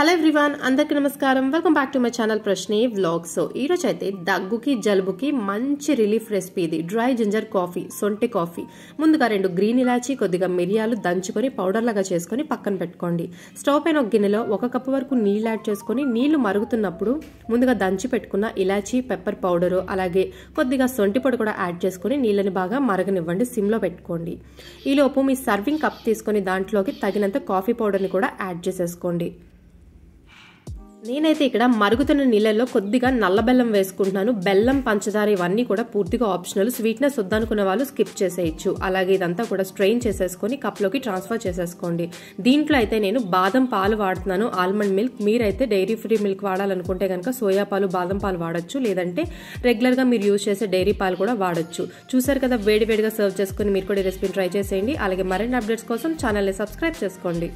Hello everyone, అందరికీ నమస్కారం. Welcome back to my channel ప్రశ్నే వ్లాగ్స్. ఈ రోజు అయితే దగ్గుకి జలుబుకి మంచి రిలీఫ్ రెసిపీ ఇది. డ్రై జింజర్ కాఫీ, సొంటి కాఫీ. ముందుగా 2 గ్రీన్ ఇలాచీ, కొద్దిగా మిరియాలు దంచుకొని పౌడర్ లాగా చేసుకొని పక్కన పెట్టుకోండి. స్టవ్ పైన ఒక గిన్నెలో 1 కప్పు వరకు నీళ్ళు యాడ్ చేసుకొని నీళ్లు మరుగుతున్నప్పుడు ముందుగా దంచి పెట్టుకున్న ఇలాచీ, పెప్పర్ పౌడరు, అలాగే కొద్దిగా సొంటి పొడి కూడా యాడ్ చేసుకుని నీళ్ళని బాగా మరగనివ్వండి. సిమ్లో పెట్టుకోండి. ఈలోపు మీ సర్వింగ్ కప్ తీసుకొని దాంట్లోకి తగినంత కాఫీ పౌడర్ని కూడా యాడ్ చేసేసుకోండి. నేనైతే ఇక్కడ మరుగుతున్న నీళ్ళల్లో కొద్దిగా నల్ల బెల్లం వేసుకుంటున్నాను. బెల్లం, పంచదార ఇవన్నీ కూడా పూర్తిగా ఆప్షనల్. స్వీట్నెస్ వద్దనుకున్న వాళ్ళు స్కిప్ చేసేయచ్చు. అలాగే ఇదంతా కూడా స్ట్రెయిన్ చేసేసుకొని కప్లోకి ట్రాన్స్ఫర్ చేసేసుకోండి. దీంట్లో అయితే నేను బాదం పాలు వాడుతున్నాను, ఆల్మండ్ మిల్క్. మీరైతే డైరీ ఫ్రీ మిల్క్ వాడాలనుకుంటే కనుక సోయా పాలు, బాదం పాలు వాడచ్చు. లేదంటే రెగ్యులర్గా మీరు యూజ్ చేసే డైరీ పాలు కూడా వాడచ్చు. చూసారు కదా, వేడివేడిగా సర్వ్ చేసుకుని మీరు కూడా ఈ రెసిపీని ట్రై చేసేయండి. అలాగే మరిన్ని అప్డేట్స్ కోసం ఛానల్ని సబ్స్క్రైబ్ చేసుకోండి.